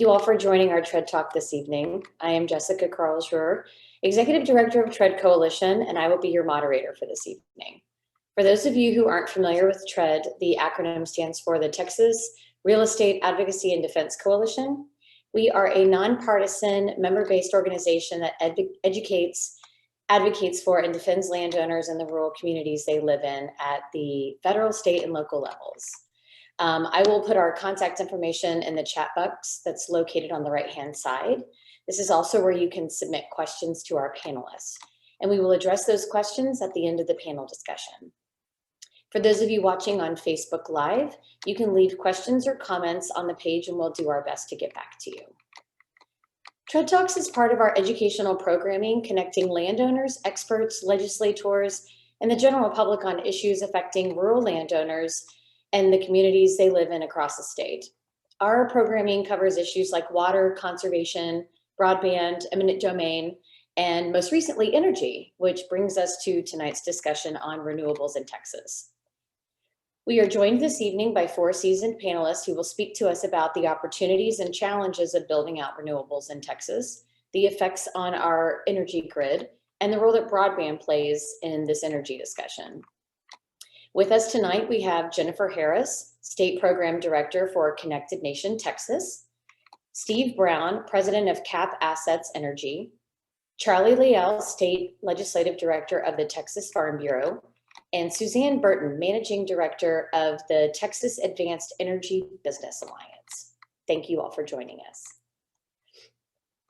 You all for joining our TRED Talk this evening. I am Jessica Carlsruher, Executive Director of TRED Coalition, and I will be your moderator for this evening. For those of you who aren't familiar with TRED, the acronym stands for the Texas Real Estate Advocacy and Defense Coalition. We are a nonpartisan, member-based organization that advocates for and defends landowners in the rural communities they live in at the federal, state, and local levels. I will put our contact information in the chat box that's located on the right-hand side. This is also where you can submit questions to our panelists, and we will address those questions at the end of the panel discussion. For those of you watching on Facebook Live, you can leave questions or comments on the page and we'll do our best to get back to you. TRED Talks is part of our educational programming connecting landowners, experts, legislators, and the general public on issues affecting rural landowners and the communities they live in across the state. Our programming covers issues like water, conservation, broadband, eminent domain, and most recently energy, which brings us to tonight's discussion on renewables in Texas. We are joined this evening by 4 seasoned panelists who will speak to us about the opportunities and challenges of building out renewables in Texas, the effects on our energy grid, and the role that broadband plays in this energy discussion. With us tonight, we have Jennifer Harris, State Program Director for Connected Nation, Texas, Steve Brown, President of CAP Assets Energy, Charlie Leal, State Legislative Director of the Texas Farm Bureau, and Suzanne Bertin, Managing Director of the Texas Advanced Energy Business Alliance. Thank you all for joining us.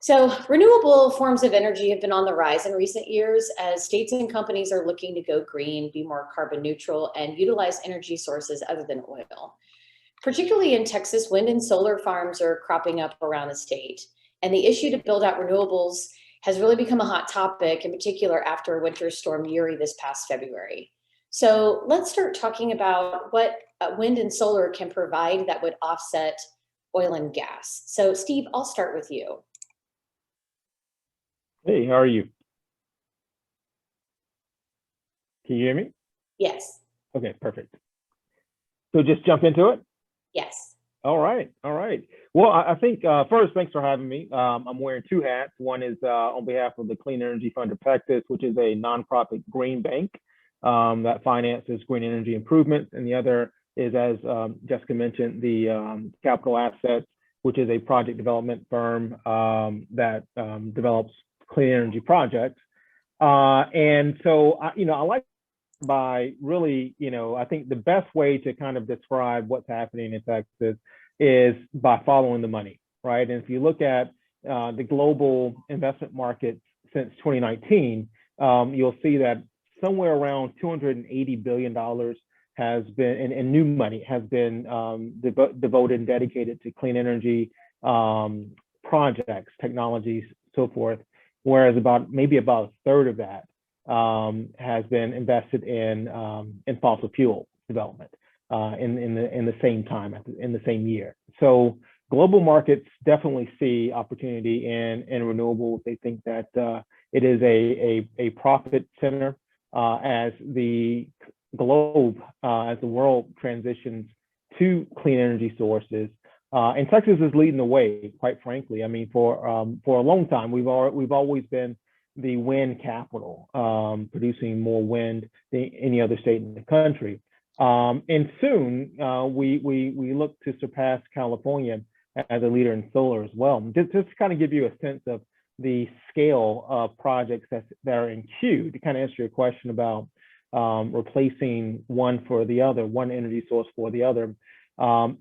So renewable forms of energy have been on the rise in recent years as states and companies are looking to go green, be more carbon neutral, and utilize energy sources other than oil. Particularly in Texas, wind and solar farms are cropping up around the state. And the issue to build out renewables has really become a hot topic, in particular after Winter Storm Uri this past February. So let's start talking about what wind and solar can provide that would offset oil and gas. So Steve, I'll start with you. Hey, how are you? Can you hear me? Yes. Okay, perfect. So just jump into it? Yes. All right. Well, I think first, thanks for having me. I'm wearing 2 hats. One is on behalf of the Clean Energy Fund of Texas, which is a nonprofit green bank that finances green energy improvements. And the other is, as Jessica mentioned, the Captial Assets, which is a project development firm that develops clean energy projects. And so, I like by really, I think the best way to kind of describe what's happening in Texas is by following the money, right? And if you look at the global investment markets since 2019, you'll see that somewhere around $280 billion has been, in new money, has been devoted and dedicated to clean energy projects, technologies, so forth. Whereas maybe about a third of that has been invested in fossil fuel development in the same time, in the same year. So global markets definitely see opportunity in renewables. They think that it is a profit center as the globe, as the world transitions to clean energy sources. And Texas is leading the way, quite frankly. I mean, for a long time, we've always been the wind capital, producing more wind than any other state in the country. And soon we look to surpass California as a leader in solar as well. Just to kind of give you a sense of the scale of projects that are in queue, to kind of answer your question about replacing one for the other, one energy source for the other.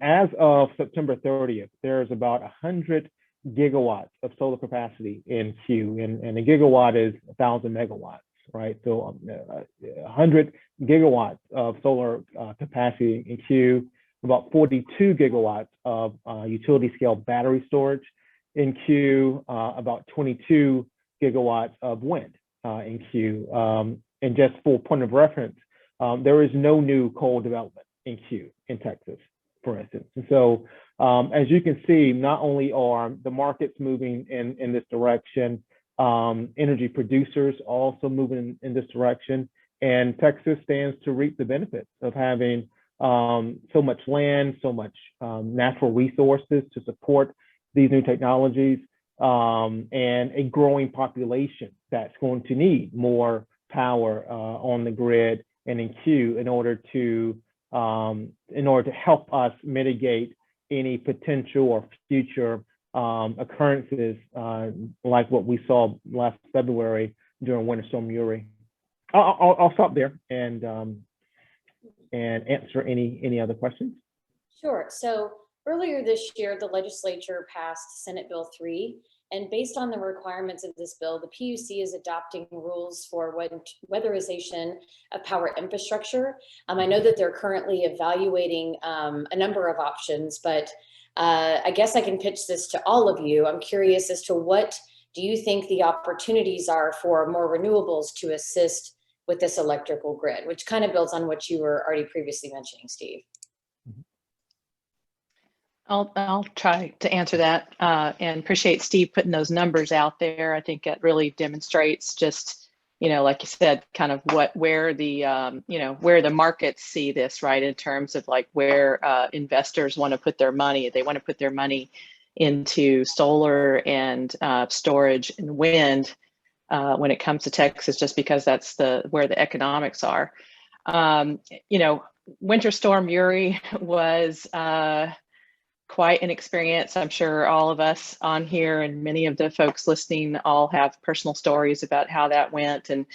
As of September 30th, there's about 100 gigawatts of solar capacity in queue, and a gigawatt is 1,000 megawatts, right? So 100 gigawatts of solar capacity in queue, about 42 gigawatts of utility scale battery storage in queue, about 22 gigawatts of wind in queue. And just for point of reference, there is no new coal development in queue in Texas, for instance. And so as you can see, not only are the markets moving in this direction, energy producers also moving in this direction, and Texas stands to reap the benefits of having so much land, so much natural resources to support these new technologies, and a growing population that's going to need more power on the grid and in queue in order to help us mitigate any potential or future occurrences like what we saw last February during Winter Storm Uri. I'll stop there and answer any other questions. Sure. So earlier this year, the legislature passed Senate Bill 3, and based on the requirements of this bill, the PUC is adopting rules for weatherization of power infrastructure. I know that they're currently evaluating a number of options, but I guess I can pitch this to all of you. I'm curious as to what do you think the opportunities are for more renewables to assist with this electrical grid, which kind of builds on what you were already previously mentioning, Steve. I'll try to answer that and appreciate Steve putting those numbers out there. I think it really demonstrates just, like you said, kind of where the markets see this, right, in terms of like where investors want to put their money. They want to put their money into solar and storage and wind when it comes to Texas, just because that's where the economics are. Winter Storm Uri was quite an experience. I'm sure all of us on here and many of the folks listening all have personal stories about how that went. And,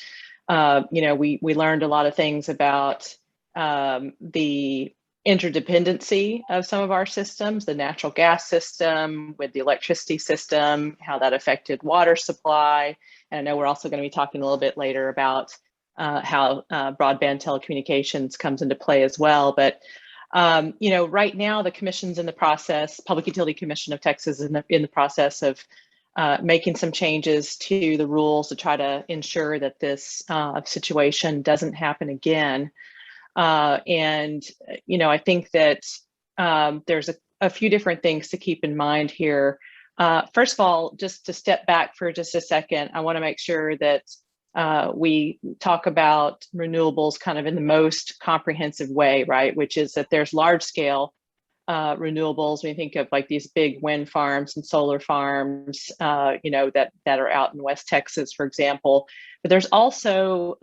we learned a lot of things about the interdependency of some of our systems, the natural gas system with the electricity system, how that affected water supply. And I know we're also going to be talking a little bit later about how broadband telecommunications comes into play as well. But right now the commission's in the process, Public Utility Commission of Texas is in the process of making some changes to the rules to try to ensure that this situation doesn't happen again. I think that there's a few different things to keep in mind here. First of all, just to step back for just a second, I want to make sure that we talk about renewables kind of in the most comprehensive way, right? Which is that there's large scale renewables. When you think of like these big wind farms and solar farms, that are out in West Texas, for example. But there's also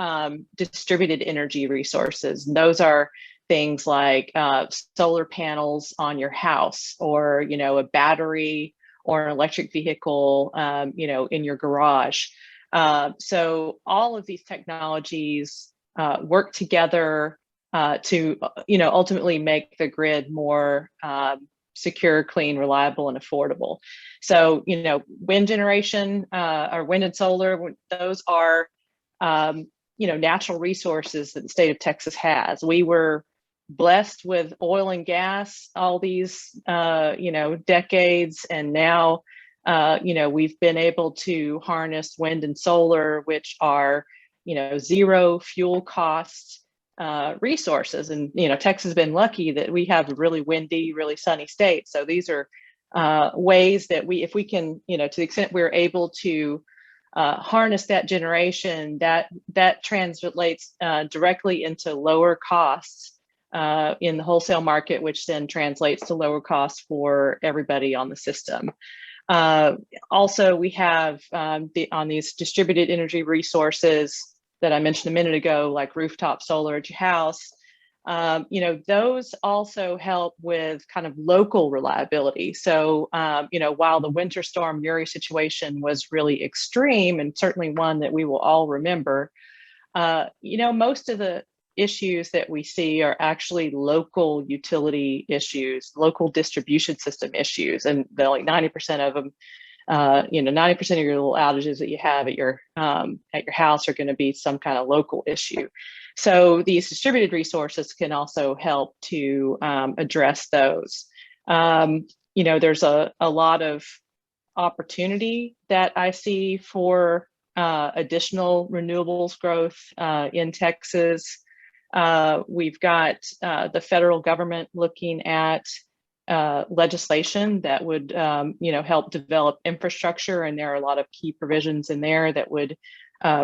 distributed energy resources. And those are things like solar panels on your house, or a battery or an electric vehicle, in your garage. So all of these technologies work together to, ultimately make the grid more secure, clean, reliable, and affordable. So, wind generation or wind and solar, those are, natural resources that the state of Texas has. We were blessed with oil and gas all these, decades, and now we've been able to harness wind and solar, which are, zero fuel cost resources. And, Texas has been lucky that we have a really windy, really sunny state. So these are ways that if we can, to the extent we're able to harness that generation, that translates directly into lower costs in the wholesale market, which then translates to lower costs for everybody on the system. Also, we have on these distributed energy resources that I mentioned a minute ago, like rooftop solar at your house, those also help with kind of local reliability. So, while the Winter Storm Uri situation was really extreme, and certainly one that we will all remember, most of the issues that we see are actually local utility issues, local distribution system issues, and like 90% of them, 90% of your little outages that you have at your house are going to be some kind of local issue. So these distributed resources can also help to address those. There's a lot of opportunity that I see for additional renewables growth in Texas. We've got the federal government looking at legislation that would, help develop infrastructure, and there are a lot of key provisions in there that would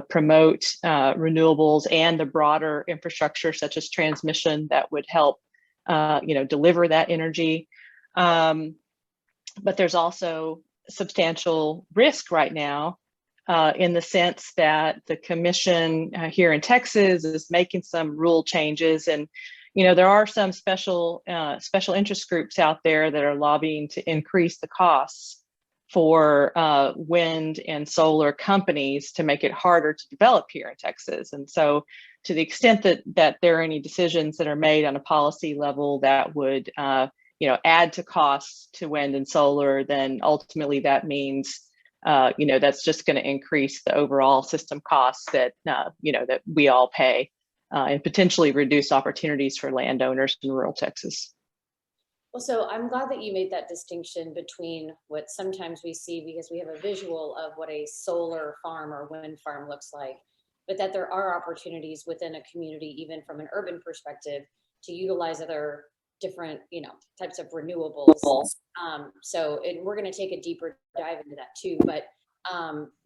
promote renewables and the broader infrastructure, such as transmission, that would help, deliver that energy. but there's also substantial risk right now in the sense that the commission here in Texas is making some rule changes, and there are some special interest groups out there that are lobbying to increase the costs for wind and solar companies to make it harder to develop here in Texas. And so, to the extent that there are any decisions that are made on a policy level that would add to costs to wind and solar, then ultimately that means that's just going to increase the overall system costs that that we all pay, and potentially reduce opportunities for landowners in rural Texas. Well, so I'm glad that you made that distinction between what sometimes we see, because we have a visual of what a solar farm or wind farm looks like, but that there are opportunities within a community, even from an urban perspective, to utilize other different, types of renewables. We're going to take a deeper dive into that too. But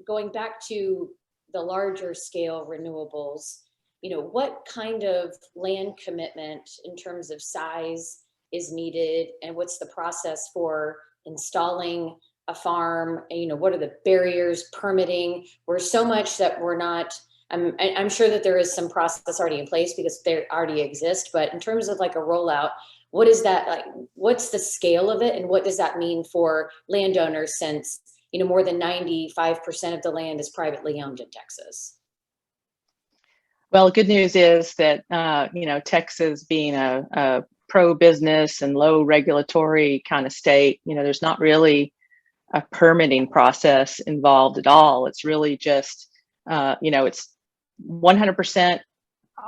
going back to the larger scale renewables, what kind of land commitment in terms of size is needed, and what's the process for installing a farm? What are the barriers, permitting? We're so much that we're not. I'm sure that there is some process already in place because they already exist. But in terms of like a rollout, what is that like? What's the scale of it, and what does that mean for landowners? Since more than 95% of the land is privately owned in Texas. Well, the good news is that Texas being a pro-business and low regulatory kind of state, there's not really a permitting process involved at all. It's really just, it's 100%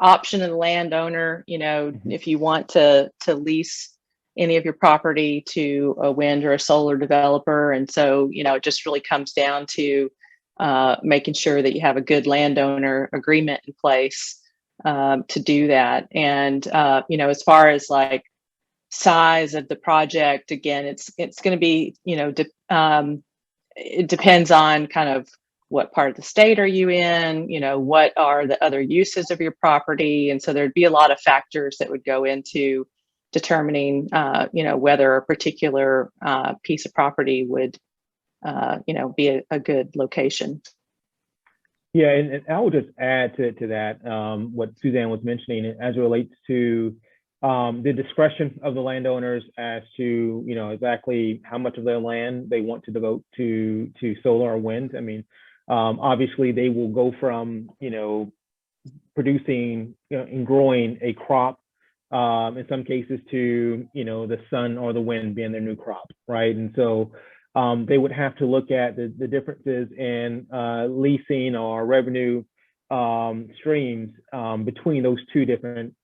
option of the landowner. If you want to lease any of your property to a wind or a solar developer. And so, it just really comes down to making sure that you have a good landowner agreement in place to do that. And as far as like size of the project, again, it's going to be it depends on kind of what part of the state are you in, what are the other uses of your property, and so there'd be a lot of factors that would go into determining whether a particular piece of property would be a good location. Yeah, and I would just add to that what Suzanne was mentioning as it relates to the discretion of the landowners as to exactly how much of their land they want to devote to solar or wind. I mean, obviously they will go from producing and growing a crop in some cases to the sun or the wind being their new crop, right? And so they would have to look at the differences in leasing or revenue streams between those two different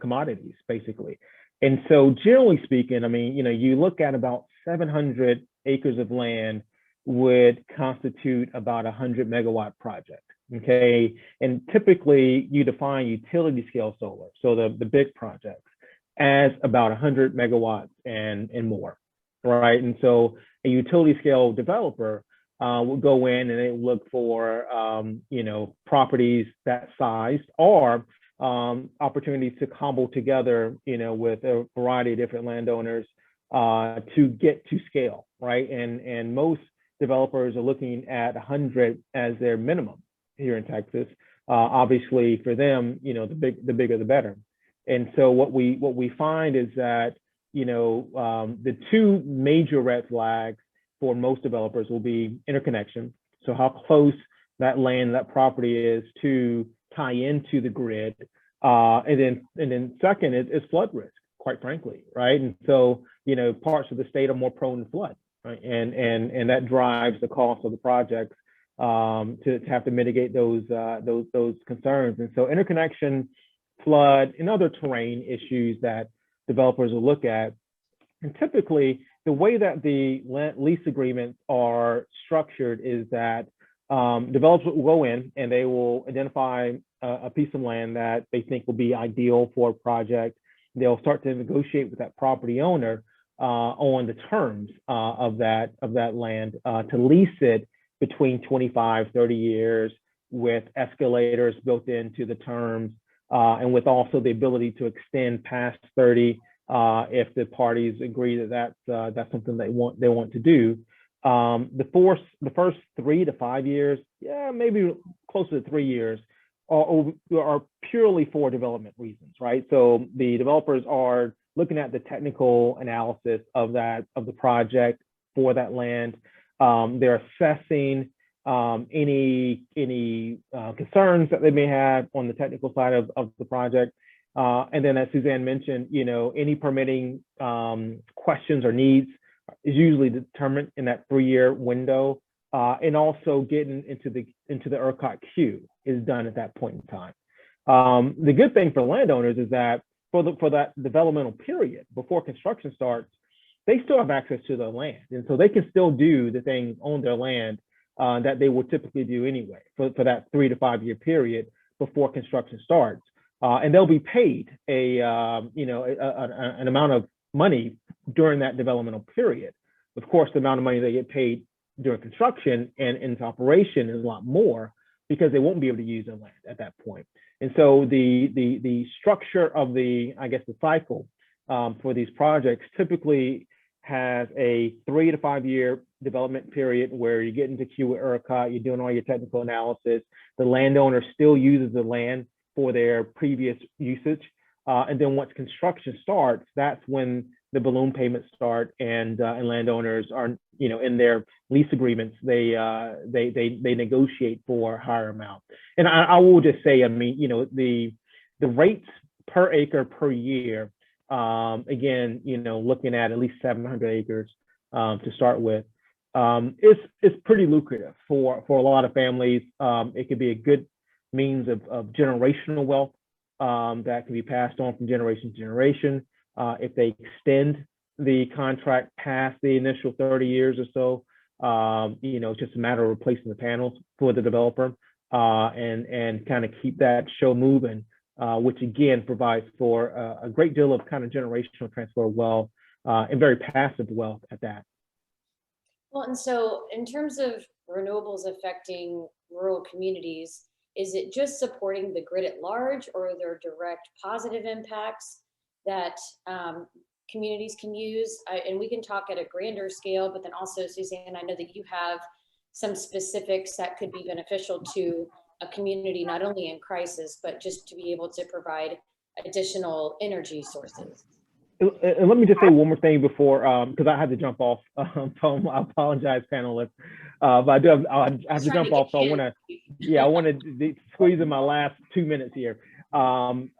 commodities, basically. And so generally speaking, I mean, you look at about 700 acres of land would constitute about 100 megawatt project, okay? And typically you define utility scale solar, so the big projects, as about 100 megawatts and more, right? And so a utility scale developer will go in and they look for properties that size or opportunities to cobble together with a variety of different landowners to get to scale, right? And most developers are looking at 100 as their minimum here in Texas. Obviously for them, the bigger the better. And so what we find is that the two major red flags for most developers will be interconnection. So how close that land, that property is to tie into the grid. And then second is flood risk, quite frankly, right? And so, parts of the state are more prone to flood, right? And that drives the cost of the projects to have to mitigate those concerns. And so interconnection, flood, and other terrain issues that developers will look at. And typically, the way that the lease agreements are structured is that developers will go in and they will identify a piece of land that they think will be ideal for a project. They'll start to negotiate with that property owner on the terms of that land to lease it between 25, 30 years with escalators built into the terms and with also the ability to extend past 30 if the parties agree that that's something they want to do. The first 3 to 5 years, yeah, maybe closer to 3 years, are purely for development reasons, right? So the developers are looking at the technical analysis of the project for that land. They're assessing any concerns that they may have on the technical side of the project. And then, as Suzanne mentioned, any permitting questions or needs is usually determined in that 3-year window. And also getting into the ERCOT queue is done at that point in time. The good thing for landowners is that for that developmental period before construction starts, they still have access to their land, and so they can still do the things on their land that they would typically do anyway for that 3 to 5 year period before construction starts, and they'll be paid an amount of money during that developmental period. Of course, the amount of money they get paid during construction and into operation is a lot more because they won't be able to use their land at that point. And so the structure of the cycle for these projects typically has a 3 to 5 year development period where you get into queue with ERCOT, you're doing all your technical analysis. The landowner still uses the land for their previous usage. And then once construction starts, that's when the balloon payments start, and landowners are, in their lease agreements, they negotiate for a higher amount. And I will just say, the rates per acre per year, again, looking at least 700 acres to start with, it's pretty lucrative for a lot of families. It could be a good means of generational wealth that can be passed on from generation to generation. If they extend the contract past the initial 30 years or so, it's just a matter of replacing the panels for the developer and kind of keep that show moving, which again provides for a great deal of kind of generational transfer of wealth and very passive wealth at that. Well, and so in terms of renewables affecting rural communities, is it just supporting the grid at large, or are there direct positive impacts that communities can use? And we can talk at a grander scale, but then also, Suzanne, I know that you have some specifics that could be beneficial to a community, not only in crisis, but just to be able to provide additional energy sources. And let me just say one more thing before, because I had to jump off. So I apologize, panelists, but I have to jump off. So I want to squeeze in my last 2 minutes here. So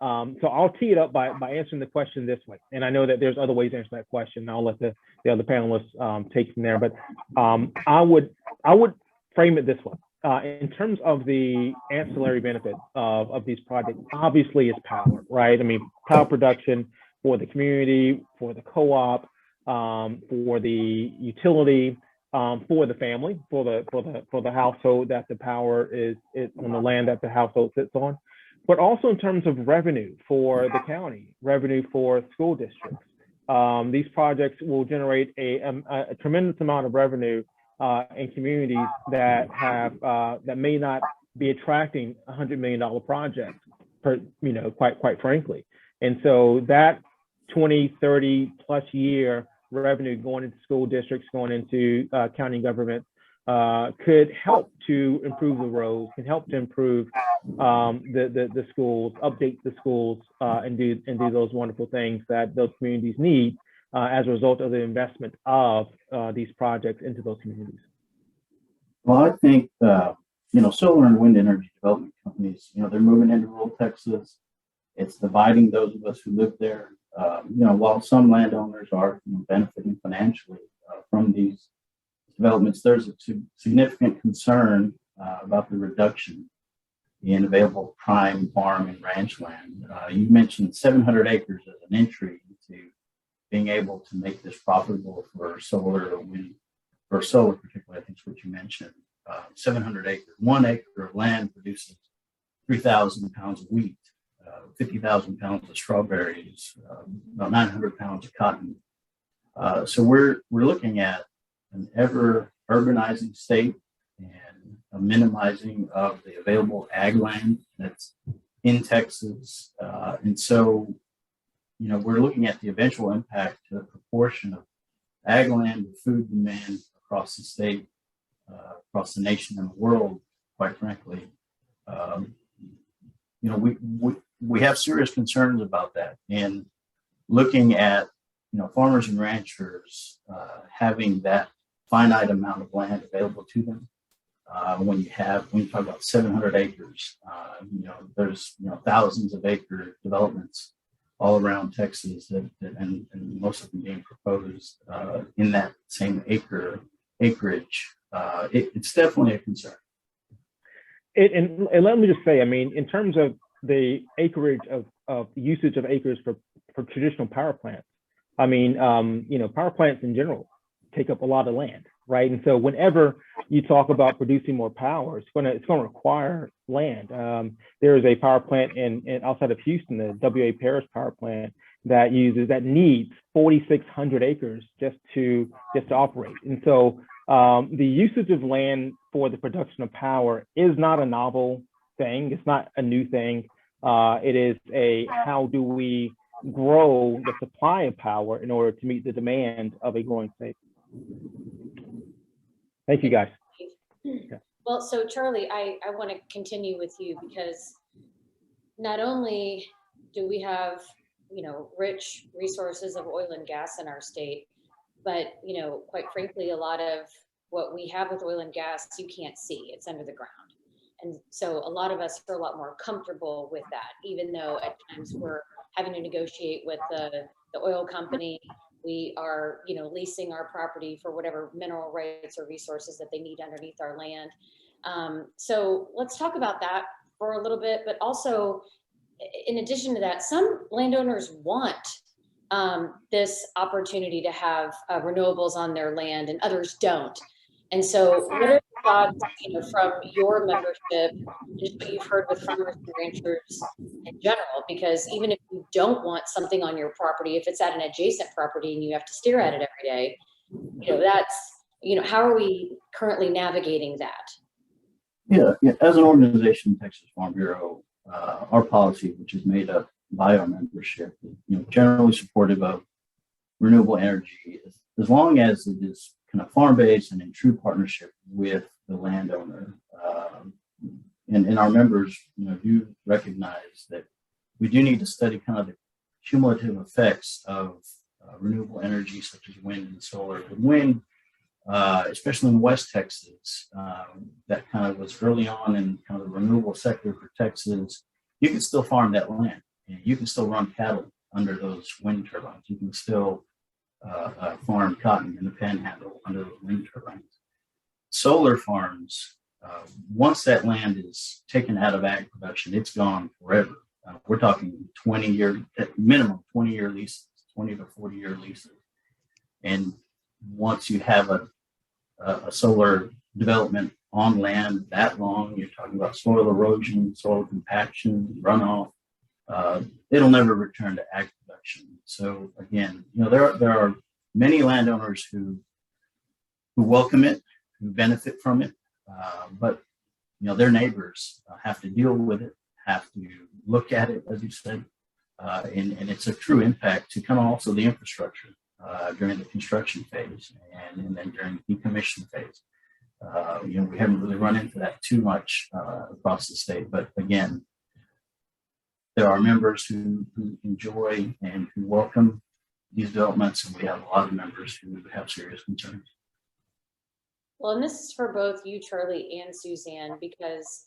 I'll tee it up by answering the question this way. And I know that there's other ways to answer that question. I'll let the other panelists take from there. But I would frame it this way. In terms of the ancillary benefits of these projects, obviously it's power, right? I mean, power production for the community, for the co-op, for the utility, for the family, for the household that the power is on the land that the household sits on, but also in terms of revenue for the county, revenue for school districts. These projects will generate a tremendous amount of revenue in communities that may not be attracting $100 million projects, quite frankly. And so that 20, 30 plus year revenue going into school districts, going into county government could help to improve the roads, can help to improve the schools, update the schools, and do those wonderful things that those communities need as a result of the investment of these projects into those communities. Well, I think solar and wind energy development companies, they're moving into rural Texas. It's dividing those of us who live there. While some landowners are benefiting financially from these developments, there's a significant concern about the reduction in available prime farm and ranch land. You mentioned 700 acres as an entry into being able to make this profitable for solar or wind, or solar particularly, I think is what you mentioned. 700 acres. 1 acre of land produces 3,000 pounds of wheat, 50,000 pounds of strawberries, about 900 pounds of cotton. So we're looking at an ever urbanizing state and a minimizing of the available ag land that's in Texas. And so we're looking at the eventual impact to the proportion of ag land and food demand across the state, across the nation and the world, quite frankly. We have serious concerns about that. And looking at, farmers and ranchers having that finite amount of land available to them. When you talk about 700 acres, there's thousands of acre developments all around Texas and most of them being proposed in that same acreage. It's definitely a concern. And let me just say, I mean, in terms of the acreage of usage of acres for traditional power plants, I mean, power plants in general take up a lot of land, right? And so whenever you talk about producing more power, it's going to require land. There is a power plant outside of Houston, the W.A. Parish power plant, that needs 4,600 acres just to operate. And so the usage of land for the production of power is not a novel thing. It's not a new thing. It is how do we grow the supply of power in order to meet the demand of a growing state. Thank you, guys. Yeah. Well, so Charlie, I want to continue with you because not only do we have, rich resources of oil and gas in our state, but, quite frankly, a lot of what we have with oil and gas, you can't see, it's under the ground. And so a lot of us are a lot more comfortable with that, even though at times we're having to negotiate with the oil company. We are, leasing our property for whatever mineral rights or resources that they need underneath our land. So let's talk about that for a little bit, but also in addition to that, some landowners want this opportunity to have renewables on their land and others don't. And so what are your thoughts, from your membership, just what you've heard with farmers and ranchers in general? Because even if you don't want something on your property, if it's at an adjacent property and you have to stare at it every day, that's, how are we currently navigating that? Yeah. As an organization, Texas Farm Bureau, our policy, which is made up by our membership, generally supportive of renewable energy, as long as it is kind of farm-based and in true partnership with the landowner. And our members, do recognize that we do need to study kind of the cumulative effects of renewable energy, such as wind and solar. With wind, especially in West Texas, that kind of was early on in kind of the renewable sector for Texas. You can still farm that land. You can still run cattle under those wind turbines. You can still farm cotton in the panhandle under those wind turbines. Solar farms, once that land is taken out of ag production, it's gone forever. We're talking 20-year, minimum 20-year leases, 20 to 40-year leases. And once you have a solar development on land that long, you're talking about soil erosion, soil compaction, runoff. It'll never return to ag production. So again, there are many landowners who welcome it, who benefit from it, but their neighbors have to deal with it, have to look at it, as you said, and it's a true impact to kind of also the infrastructure during the construction phase and then during the decommission phase. We haven't really run into that too much across the state, but again, there are members who enjoy and who welcome these developments, and we have a lot of members who have serious concerns. Well, and this is for both you, Charlie, and Suzanne, because,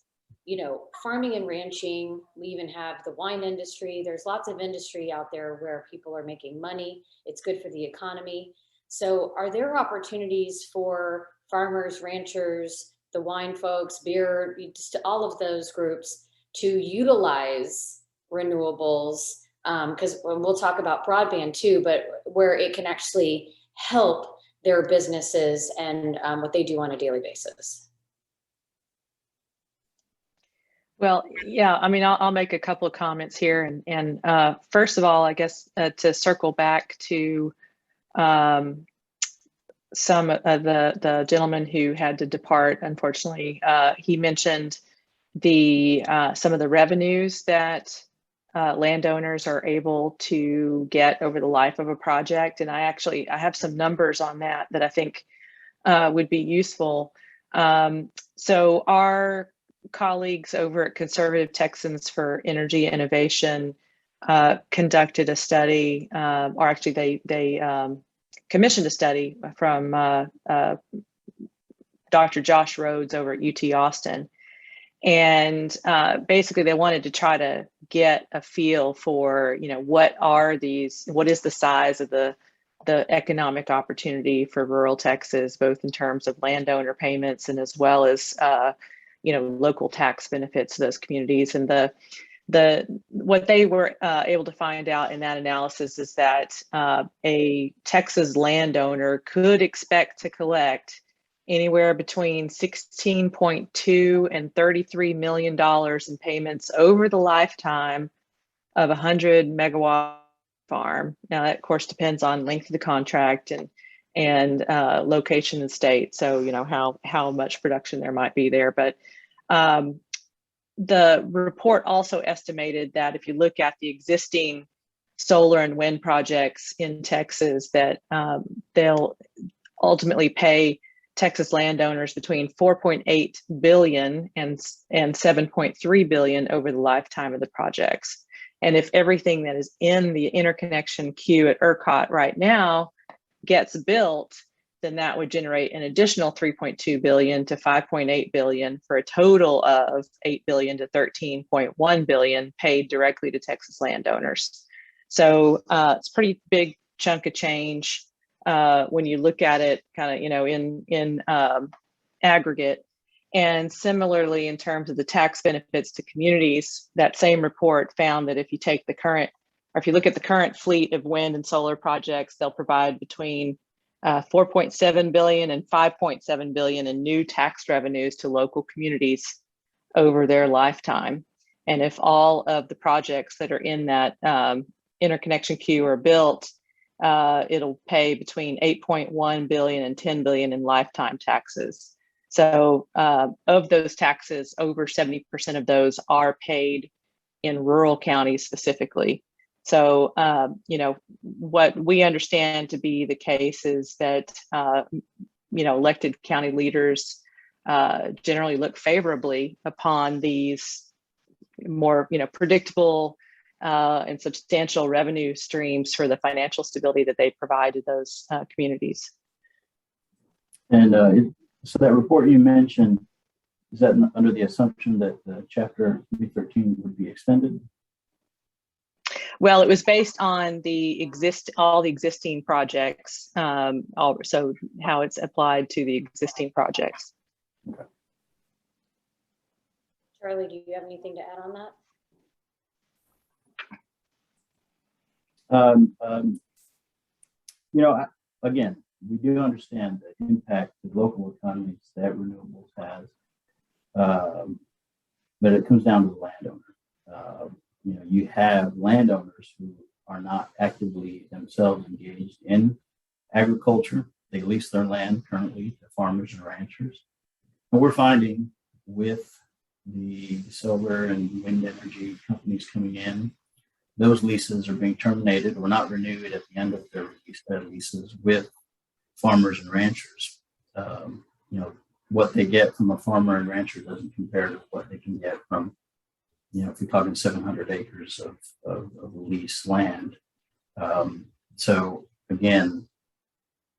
farming and ranching, we even have the wine industry. There's lots of industry out there where people are making money. It's good for the economy. So are there opportunities for farmers, ranchers, the wine folks, beer, just all of those groups to utilize renewables? Because we'll talk about broadband too, but where it can actually help their businesses and what they do on a daily basis. Well, yeah, I mean, I'll make a couple of comments here. And first of all, I guess to circle back to some of the gentleman who had to depart, unfortunately, he mentioned some of the revenues that landowners are able to get over the life of a project. And I have some numbers on that I think would be useful. So our colleagues over at Conservative Texans for Energy Innovation conducted a study, or actually they commissioned a study from Dr. Josh Rhodes over at UT Austin. And basically they wanted to try to get a feel for, what is the size of the economic opportunity for rural Texas, both in terms of landowner payments and as well as, local tax benefits to those communities. And what they were able to find out in that analysis is that a Texas landowner could expect to collect anywhere between $16.2 and $33 million in payments over the lifetime of a 100 megawatt farm. Now, that of course depends on length of the contract and location and state. So, how much production there might be there. But the report also estimated that if you look at the existing solar and wind projects in Texas, that they'll ultimately pay Texas landowners between $4.8 billion and $7.3 billion over the lifetime of the projects. And if everything that is in the interconnection queue at ERCOT right now gets built, then that would generate an additional $3.2 billion to $5.8 billion for a total of $8 billion to $13.1 billion paid directly to Texas landowners. So it's a pretty big chunk of change when you look at it kind of, in aggregate. And similarly, in terms of the tax benefits to communities, that same report found that if you look at the current fleet of wind and solar projects, they'll provide between 4.7 billion and 5.7 billion in new tax revenues to local communities over their lifetime. And if all of the projects that are in that interconnection queue are built, it'll pay between 8.1 billion and 10 billion in lifetime taxes. So of those taxes, over 70% of those are paid in rural counties specifically. So, what we understand to be the case is that, elected county leaders generally look favorably upon these more, predictable and substantial revenue streams for the financial stability that they provide to those communities. And so that report you mentioned, is that under the assumption that Chapter 313 would be extended? Well, it was based on all the existing projects, so how it's applied to the existing projects. Okay. Charlie, do you have anything to add on that? Again, we do understand the impact to local economies that renewables has, but it comes down to the landowner. You have landowners who are not actively themselves engaged in agriculture. They lease their land currently to farmers and ranchers. And we're finding with the solar and wind energy companies coming in, those leases are being terminated or not renewed at the end of their leases with farmers and ranchers. What they get from a farmer and rancher doesn't compare to what they can get from, if you're talking 700 acres of leased land. So again,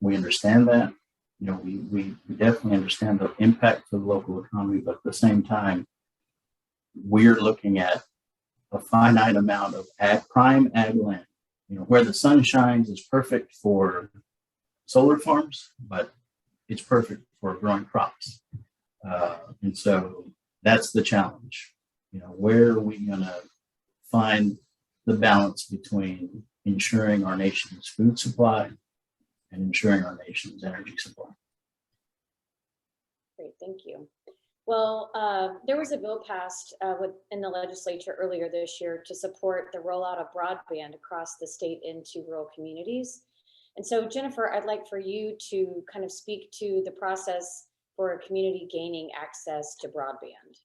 we understand that. We definitely understand the impact to the local economy, but at the same time, we're looking at a finite amount of prime ag land. Where the sun shines is perfect for solar farms, but it's perfect for growing crops. And so that's the challenge. Where are we going to find the balance between ensuring our nation's food supply and ensuring our nation's energy supply? Great, thank you. Well, there was a bill passed in the legislature earlier this year to support the rollout of broadband across the state into rural communities. And so, Jennifer, I'd like for you to kind of speak to the process for a community gaining access to broadband.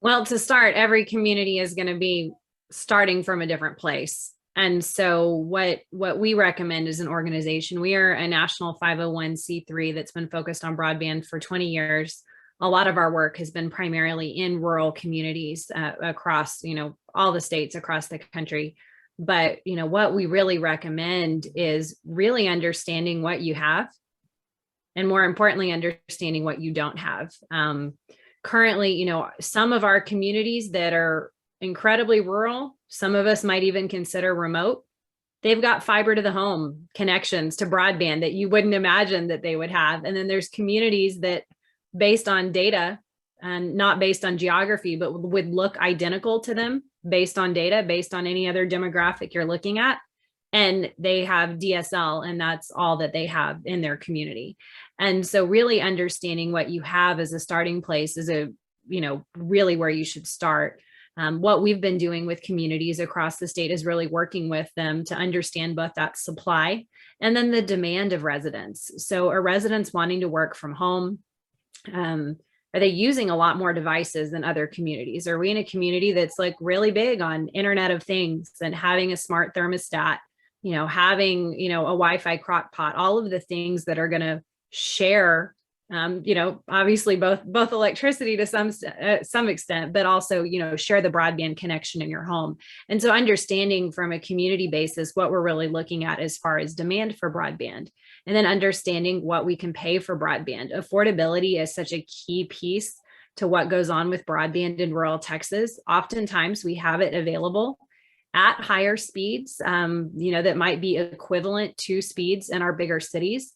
Well, to start, every community is going to be starting from a different place. And so what we recommend as an organization, we are a national 501c3 that's been focused on broadband for 20 years. A lot of our work has been primarily in rural communities across, all the states across the country. But, what we really recommend is really understanding what you have, and more importantly, understanding what you don't have. Currently, some of our communities that are incredibly rural, some of us might even consider remote, they've got fiber to the home connections to broadband that you wouldn't imagine that they would have. And then there's communities that, based on data and not based on geography, but would look identical to them based on data, based on any other demographic you're looking at. And they have DSL, and that's all that they have in their community. And so really understanding what you have as a starting place is really where you should start. What we've been doing with communities across the state is really working with them to understand both that supply and then the demand of residents. So are residents wanting to work from home? Are they using a lot more devices than other communities? Are we in a community that's like really big on Internet of Things and having a smart thermostat, having, a Wi-Fi crock pot, all of the things that are going to share, obviously both electricity to some extent, but also, share the broadband connection in your home. And so understanding from a community basis what we're really looking at as far as demand for broadband, and then understanding what we can pay for broadband. Affordability is such a key piece to what goes on with broadband in rural Texas. Oftentimes we have it available at higher speeds, that might be equivalent to speeds in our bigger cities,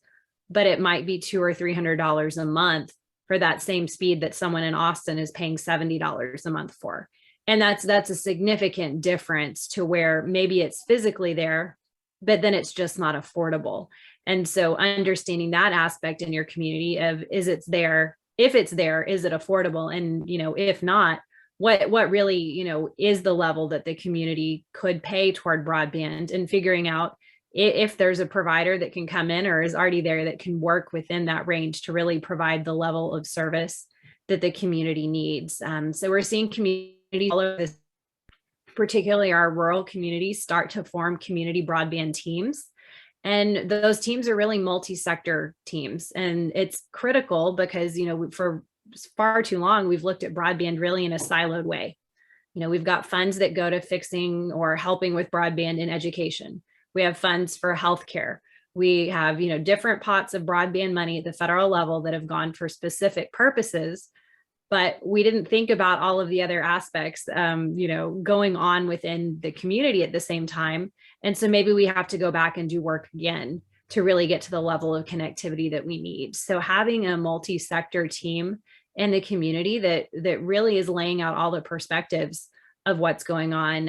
but it might be $200 or $300 a month for that same speed that someone in Austin is paying $70 a month for. And that's a significant difference to where maybe it's physically there, but then it's just not affordable. And so understanding that aspect in your community of, is it there? If it's there, is it affordable? And, if not, what really, is the level that the community could pay toward broadband, and figuring out if there's a provider that can come in or is already there that can work within that range to really provide the level of service that the community needs. So we're seeing communities all over this, particularly our rural communities, start to form community broadband teams. And those teams are really multi-sector teams. And it's critical because, for far too long, we've looked at broadband really in a siloed way. We've got funds that go to fixing or helping with broadband in education. We have funds for healthcare. We have, different pots of broadband money at the federal level that have gone for specific purposes, but we didn't think about all of the other aspects, going on within the community at the same time. And so maybe we have to go back and do work again to really get to the level of connectivity that we need. So having a multi-sector team in the community that really is laying out all the perspectives of what's going on,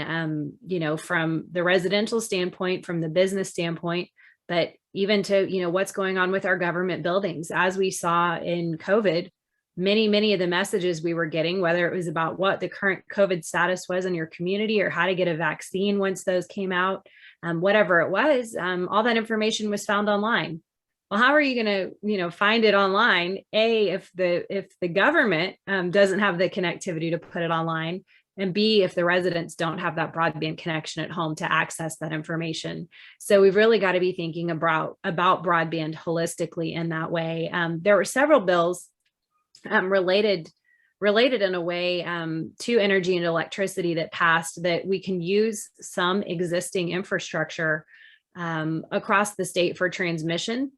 from the residential standpoint, from the business standpoint, but even to, what's going on with our government buildings. As we saw in COVID, many of the messages we were getting, whether it was about what the current COVID status was in your community or how to get a vaccine once those came out, whatever it was, all that information was found online. Well, how are you going to, find it online? If the government doesn't have the connectivity to put it online, and B, if the residents don't have that broadband connection at home to access that information. So we've really got to be thinking about broadband holistically in that way. There were several bills related in a way to energy and electricity that passed, that we can use some existing infrastructure across the state for transmission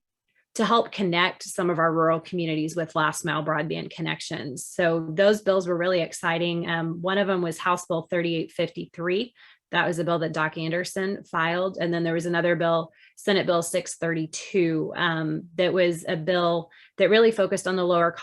to help connect some of our rural communities with last mile broadband connections. So those bills were really exciting. One of them was House Bill 3853. That was a bill that Doc Anderson filed. And then there was another bill, Senate Bill 632, that was a bill that really focused on the Lower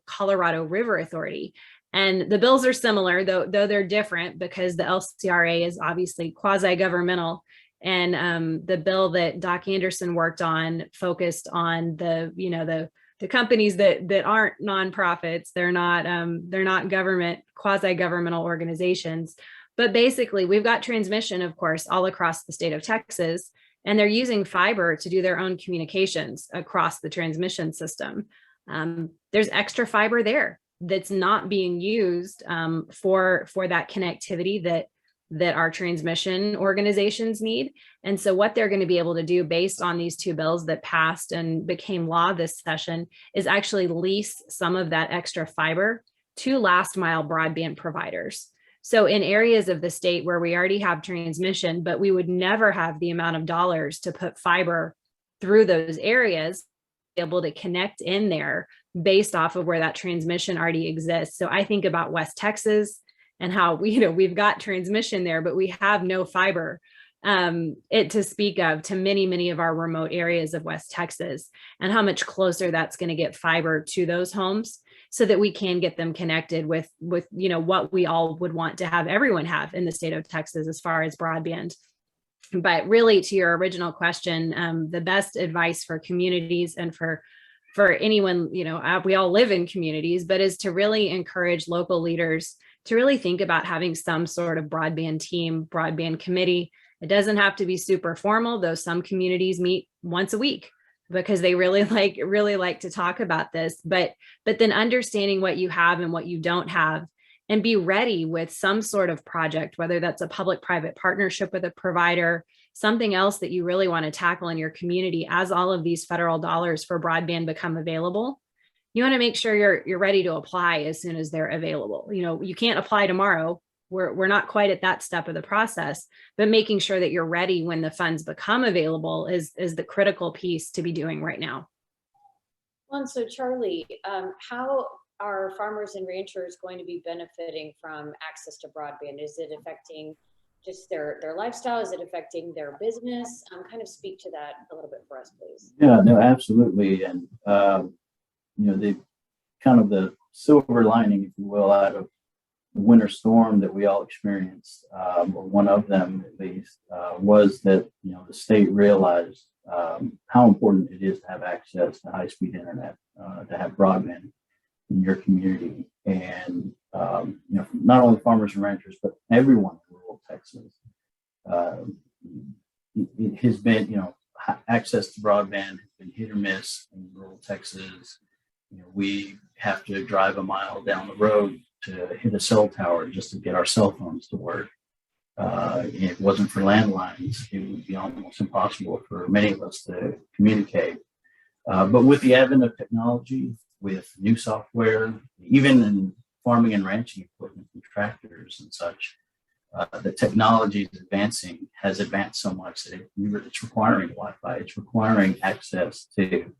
Colorado River Authority. And the bills are similar, though they're different, because the LCRA is obviously quasi-governmental. And the bill that Doc Anderson worked on focused on the companies that aren't nonprofits. They're not government, quasi-governmental organizations. But basically, we've got transmission, of course, all across the state of Texas, and they're using fiber to do their own communications across the transmission system. There's extra fiber there. that's not being used for that connectivity that our transmission organizations need. And so what they're going to be able to do based on these two bills that passed and became law this session is actually lease some of that extra fiber to last mile broadband providers. So in areas of the state where we already have transmission, but we would never have the amount of dollars to put fiber through those areas, be able to connect in there based off of where that transmission already exists. So I think about West Texas and how we've got transmission there, but we have no fiber to speak of to many of our remote areas of West Texas, and how much closer that's going to get fiber to those homes so that we can get them connected with what we all would want to have everyone have in the state of Texas as far as broadband. But really, to your original question, the best advice for communities and for anyone, we all live in communities, but is to really encourage local leaders to really think about having some sort of broadband team, broadband committee. It doesn't have to be super formal, though some communities meet once a week because they really like to talk about this. But then understanding what you have and what you don't have, and be ready with some sort of project, whether that's a public-private partnership with a provider, something else that you really want to tackle in your community as all of these federal dollars for broadband become available. You want to make sure you're ready to apply as soon as they're available. You can't apply tomorrow. We're not quite at that step of the process, but making sure that you're ready when the funds become available is the critical piece to be doing right now. Well, and so Charlie, how are farmers and ranchers going to be benefiting from access to broadband? Is it affecting just their lifestyle? Is it affecting their business? Kind of speak to that a little bit for us, please. Yeah, no, absolutely. And, the kind of the silver lining, if you will, out of the winter storm that we all experienced, or one of them at least, was that, the state realized how important it is to have access to high-speed internet, to have broadband in your community. And, not only farmers and ranchers, but everyone in rural Texas, it has been, access to broadband has been hit or miss in rural Texas. We have to drive a mile down the road to hit a cell tower just to get our cell phones to work. If it wasn't for landlines, it would be almost impossible for many of us to communicate. But with the advent of technology, with new software, even in farming and ranching equipment and tractors and such, the technology has advanced so much that it's requiring Wi-Fi, it's requiring access to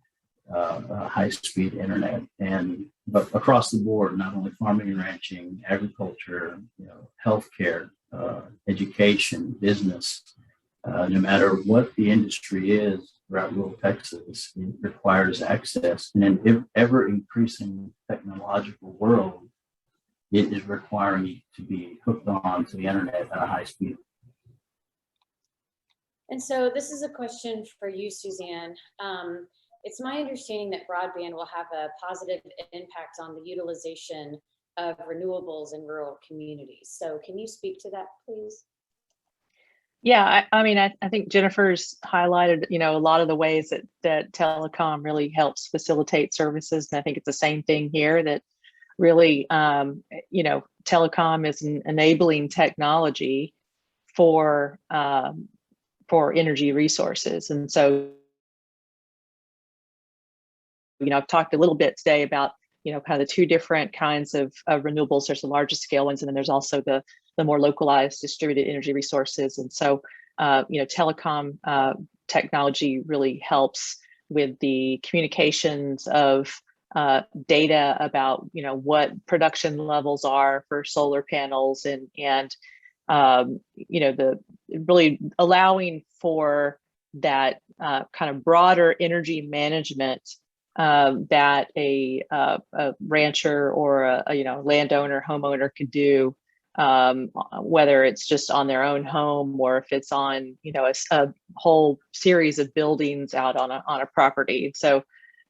high-speed internet, but across the board, not only farming and ranching, agriculture, healthcare, education, business, no matter what the industry is throughout rural Texas, it requires access. In an ever-increasing technological world, it is requiring you to be hooked on to the internet at a high speed. And so this is a question for you, Suzanne. It's my understanding that broadband will have a positive impact on the utilization of renewables in rural communities. So can you speak to that, please? Yeah, I think Jennifer's highlighted, a lot of the ways that telecom really helps facilitate services. And I think it's the same thing here, that really, telecom is an enabling technology for energy resources. And so, I've talked a little bit today about, kind of the two different kinds of renewables. There's the largest scale ones, and then there's also the more localized distributed energy resources. And so, telecom technology really helps with the communications of data about, what production levels are for solar panels, and the really allowing for that kind of broader energy management that a rancher or a landowner, homeowner could do, whether it's just on their own home or if it's on a whole series of buildings out on a property. So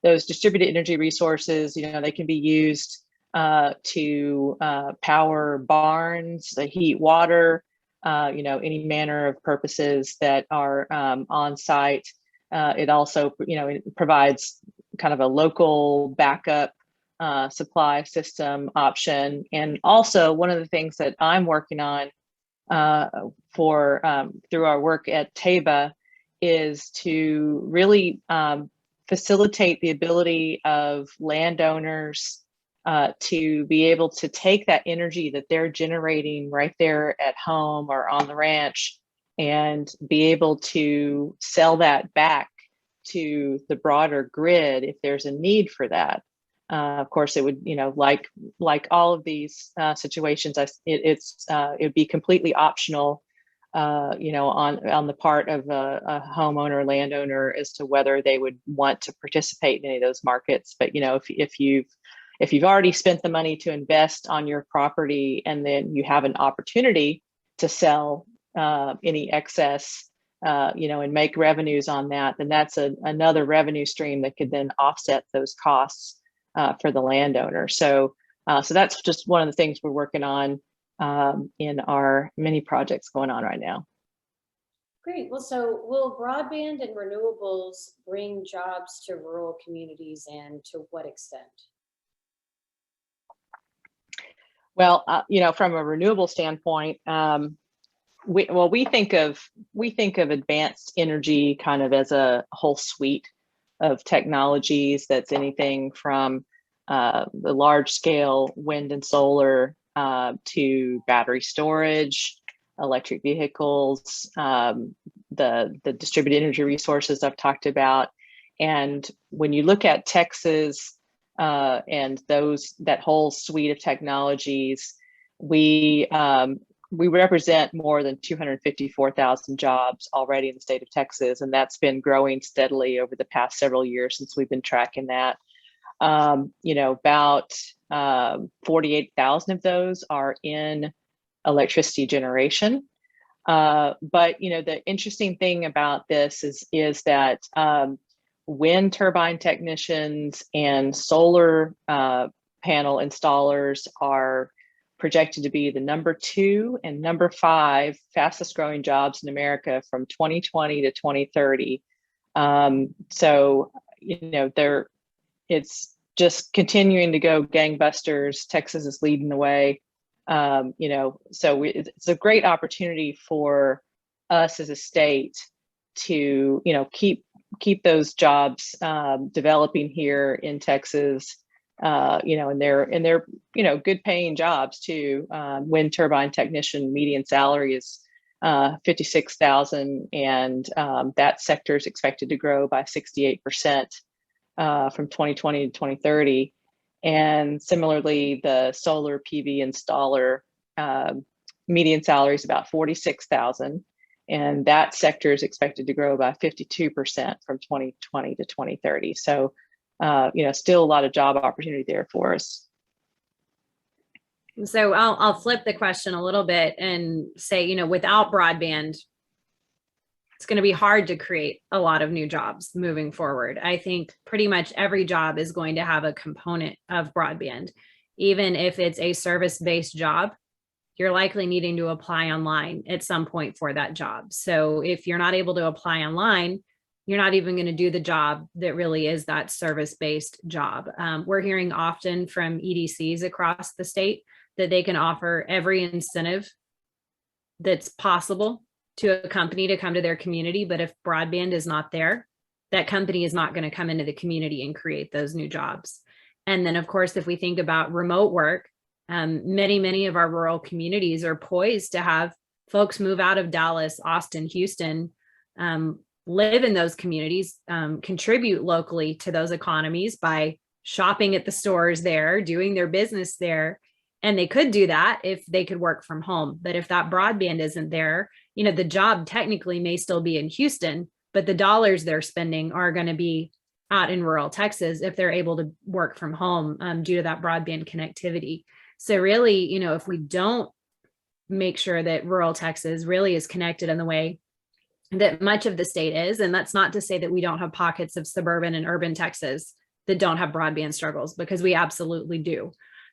those distributed energy resources, they can be used to power barns, heat water, any manner of purposes that are on site. It also, it provides kind of a local backup supply system option. And also one of the things that I'm working on through our work at TABA is to really facilitate the ability of landowners to be able to take that energy that they're generating right there at home or on the ranch and be able to sell that back to the broader grid if there's a need for that. Of course, it would, like all of these situations, it would be completely optional, on the part of a homeowner or landowner as to whether they would want to participate in any of those markets. But if you've already spent the money to invest on your property and then you have an opportunity to sell any excess, and make revenues on that, then that's another revenue stream that could then offset those costs for the landowner. So that's just one of the things we're working on in our many projects going on right now. Great. Well, so will broadband and renewables bring jobs to rural communities, and to what extent? Well, from a renewable standpoint, we think of advanced energy kind of as a whole suite of technologies. That's anything from the large scale wind and solar to battery storage, electric vehicles, the distributed energy resources I've talked about. And when you look at Texas and that whole suite of technologies, we represent more than 254,000 jobs already in the state of Texas, and that's been growing steadily over the past several years since we've been tracking that. About 48,000 of those are in electricity generation. But the interesting thing about this is that wind turbine technicians and solar panel installers are projected to be the number 2 and number 5 fastest growing jobs in America from 2020 to 2030. It's just continuing to go gangbusters. Texas is leading the way. It's a great opportunity for us as a state to, keep those jobs developing here in Texas. And they're good paying jobs too. Wind turbine technician median salary is $56,000, and that sector is expected to grow by 68% from 2020 to 2030. And similarly, the solar PV installer median salary is about $46,000, and that sector is expected to grow by 52% from 2020 to 2030. So still a lot of job opportunity there for us. So I'll flip the question a little bit and say, without broadband, it's going to be hard to create a lot of new jobs moving forward. I think pretty much every job is going to have a component of broadband. Even if it's a service-based job, you're likely needing to apply online at some point for that job. So if you're not able to apply online, you're not even going to do the job that really is that service-based job. We're hearing often from EDCs across the state that they can offer every incentive that's possible to a company to come to their community. But if broadband is not there, that company is not going to come into the community and create those new jobs. And then, of course, if we think about remote work, many of our rural communities are poised to have folks move out of Dallas, Austin, Houston, live in those communities, contribute locally to those economies by shopping at the stores there, doing their business there. And they could do that if they could work from home. But if that broadband isn't there, the job technically may still be in Houston, but the dollars they're spending are going to be out in rural Texas if they're able to work from home due to that broadband connectivity. So really, if we don't make sure that rural Texas really is connected in the way that much of the state is, and that's not to say that we don't have pockets of suburban and urban Texas that don't have broadband struggles, because we absolutely do.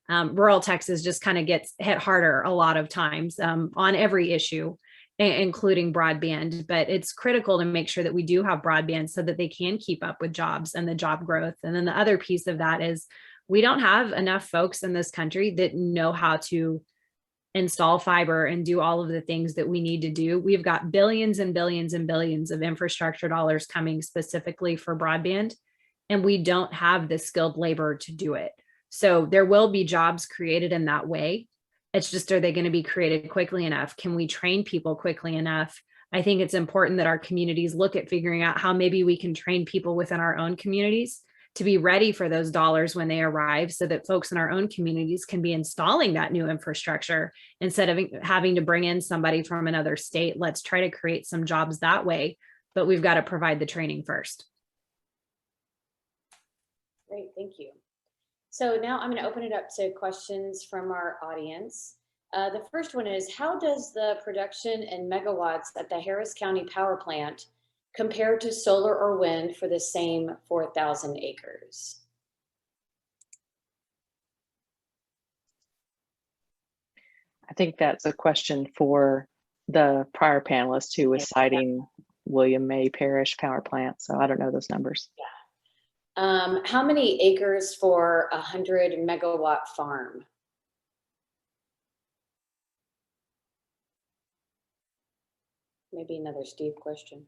Rural Texas just kind of gets hit harder a lot of times on every issue, including broadband. But it's critical to make sure that we do have broadband so that they can keep up with jobs and the job growth. And then the other piece of that is We don't have enough folks in this country that know how to install fiber and do all of the things that we need to do. We've got billions and billions and billions of infrastructure dollars coming specifically for broadband, and we don't have the skilled labor to do it. So there will be jobs created in that way. It's just, are they going to be created quickly enough? Can we train people quickly enough? I think it's important that our communities look at figuring out how maybe we can train people within our own communities to be ready for those dollars when they arrive, so that folks in our own communities can be installing that new infrastructure instead of having to bring in somebody from another state. Let's try to create some jobs that way, but we've got to provide the training first. Great, thank you. So now I'm going to open it up to questions from our audience. The first one is, how does the production in megawatts at the Harris County Power Plant compare to solar or wind for the same 4,000 acres? I think that's a question for the prior panelist who was citing William May Parish Power Plant. So I don't know those numbers. Yeah. How many acres for a 100 megawatt farm? Maybe another Steve question.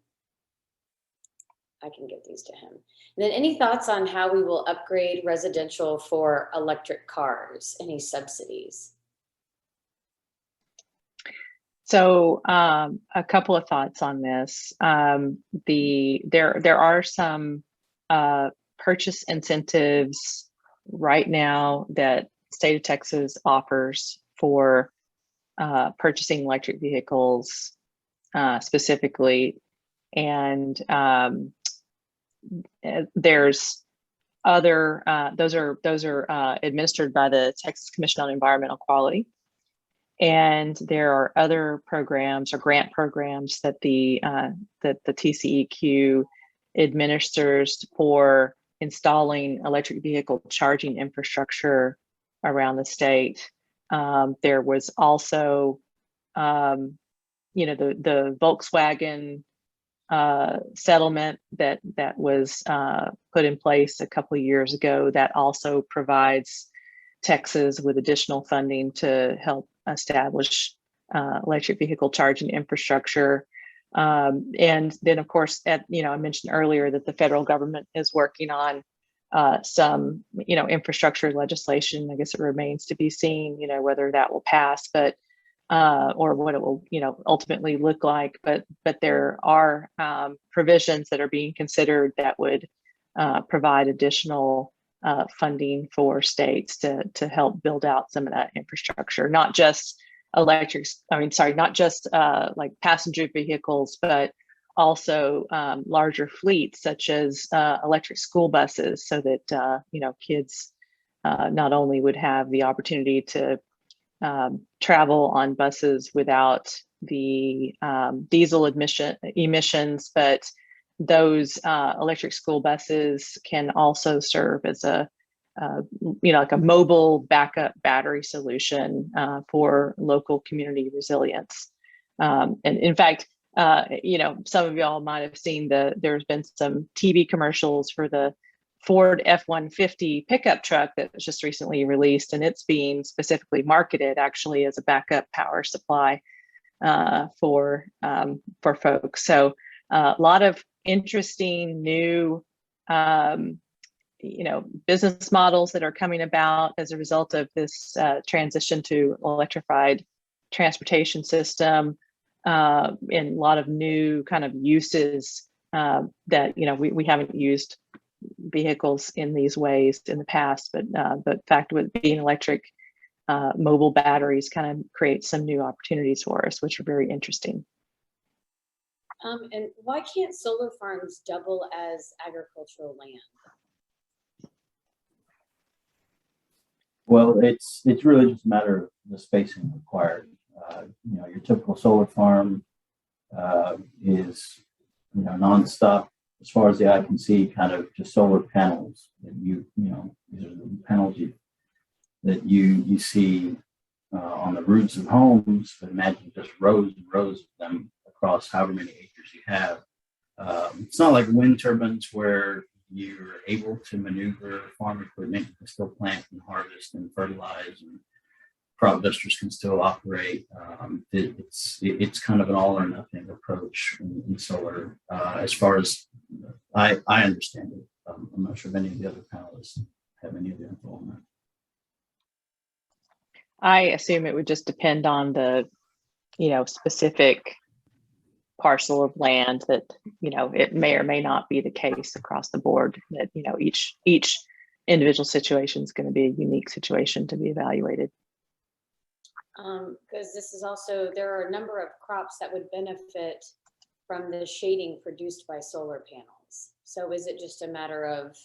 I can get these to him. And then any thoughts on how we will upgrade residential for electric cars? Any subsidies? So a couple of thoughts on this. There are some purchase incentives right now that state of Texas offers for purchasing electric vehicles specifically, and there's other those are administered by the Texas Commission on Environmental Quality. And there are other programs or grant programs that the TCEQ administers for installing electric vehicle charging infrastructure around the state. There was also, the Volkswagen settlement that was put in place a couple of years ago that also provides Texas with additional funding to help establish electric vehicle charging infrastructure. And then, of course, I mentioned earlier that the federal government is working on some, infrastructure legislation. I guess it remains to be seen, whether that will pass, but or what it will, ultimately look like. But there are provisions that are being considered that would provide additional funding for states to help build out some of that infrastructure, not just not just like passenger vehicles, but also larger fleets such as electric school buses, so that kids not only would have the opportunity to travel on buses without the diesel emissions, but those electric school buses can also serve as like a mobile backup battery solution for local community resilience. And in fact, some of y'all might have seen there's been some TV commercials for the Ford F-150 pickup truck that was just recently released, and it's being specifically marketed actually as a backup power supply for folks. So a lot of interesting new business models that are coming about as a result of this transition to electrified transportation system, and a lot of new kind of uses that we haven't used vehicles in these ways in the past, but the fact with being electric mobile batteries kind of create some new opportunities for us, which are very interesting. And why can't solar farms double as agricultural land? Well, it's really just a matter of the spacing required. Your typical solar farm is nonstop, as far as the eye can see, kind of just solar panels that these are the panels that you see on the roofs of homes. But imagine just rows and rows of them across however many acres you have. It's not like wind turbines where you're able to maneuver farm equipment, you can still plant and harvest and fertilize, and crop dusters can still operate. It's kind of an all or nothing approach in solar, as far as I understand it. I'm not sure if any of the other panelists have any of the info on that. I assume it would just depend on the, specific parcel of land that, it may or may not be the case across the board that, each individual situation is going to be a unique situation to be evaluated. Because this is also, there are a number of crops that would benefit from the shading produced by solar panels. So is it just a matter of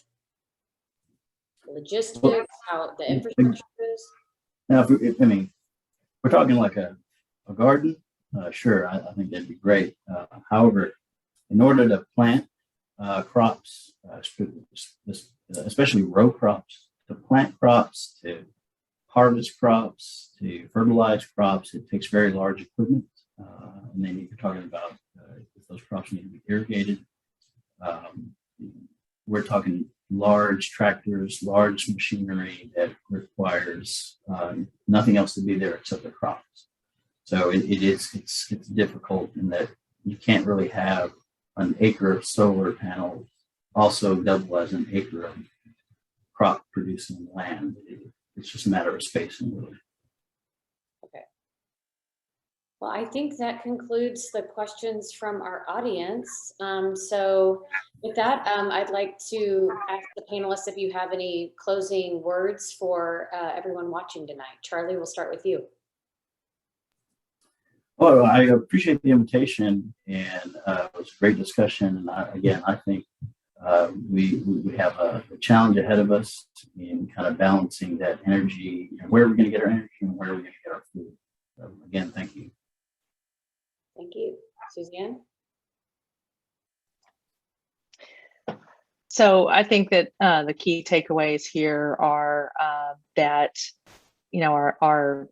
logistics, how the infrastructure is? Now, we're talking like a garden, sure, I think that'd be great. However, in order to plant crops, especially row crops, to plant crops, to harvest crops, to fertilize crops, it takes very large equipment. And then you're talking about if those crops need to be irrigated. We're talking large tractors, large machinery that requires nothing else to be there except the crops. So it's difficult in that you can't really have an acre of solar panels also double as an acre of crop producing land. It's just a matter of spacing, really. Okay. Well, I think that concludes the questions from our audience. So with that, I'd like to ask the panelists if you have any closing words for everyone watching tonight. Charlie, we'll start with you. Well, I appreciate the invitation, and it was a great discussion. And I think we have a challenge ahead of us in kind of balancing that energy and where we're going to get our energy and where we're going to get our food. So again, thank you. Thank you. Suzanne? So I think that the key takeaways here are that, our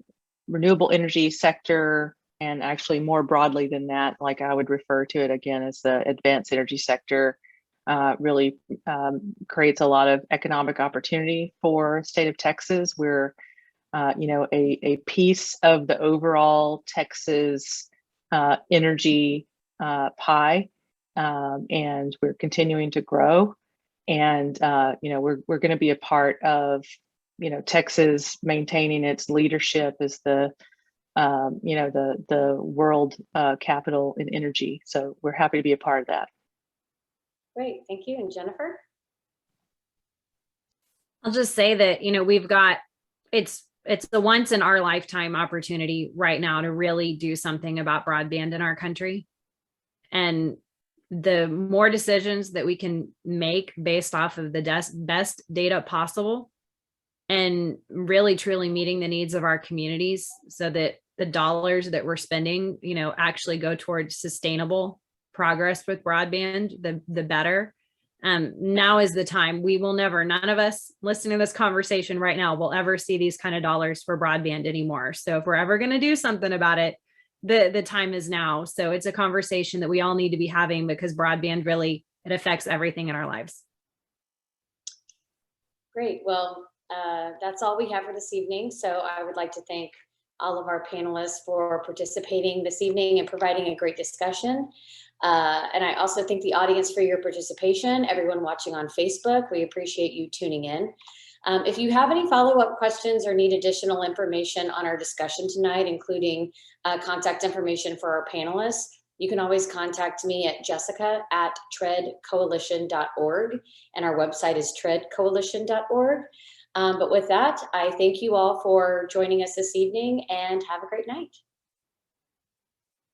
renewable energy sector, and actually more broadly than that, like I would refer to it again as the advanced energy sector, really creates a lot of economic opportunity for the state of Texas. We're, a piece of the overall Texas energy pie, and we're continuing to grow. And we're going to be a part of Texas maintaining its leadership as the world capital in energy. So we're happy to be a part of that. Great, thank you. And Jennifer? I'll just say that, we've got, it's the once in our lifetime opportunity right now to really do something about broadband in our country. And the more decisions that we can make based off of the best data possible, and really truly meeting the needs of our communities so that the dollars that we're spending, actually go towards sustainable progress with broadband, the better. Now is the time. We will never, none of us listening to this conversation right now will ever see these kind of dollars for broadband anymore. So if we're ever going to do something about it, the time is now. So it's a conversation that we all need to be having, because broadband really, it affects everything in our lives. Great. Well, that's all we have for this evening. So I would like to thank all of our panelists for participating this evening and providing a great discussion. And I also thank the audience for your participation. Everyone watching on Facebook, we appreciate you tuning in. If you have any follow-up questions or need additional information on our discussion tonight, including contact information for our panelists, you can always contact me at jessica@treadcoalition.org, and our website is treadcoalition.org. But with that, I thank you all for joining us this evening, and have a great night.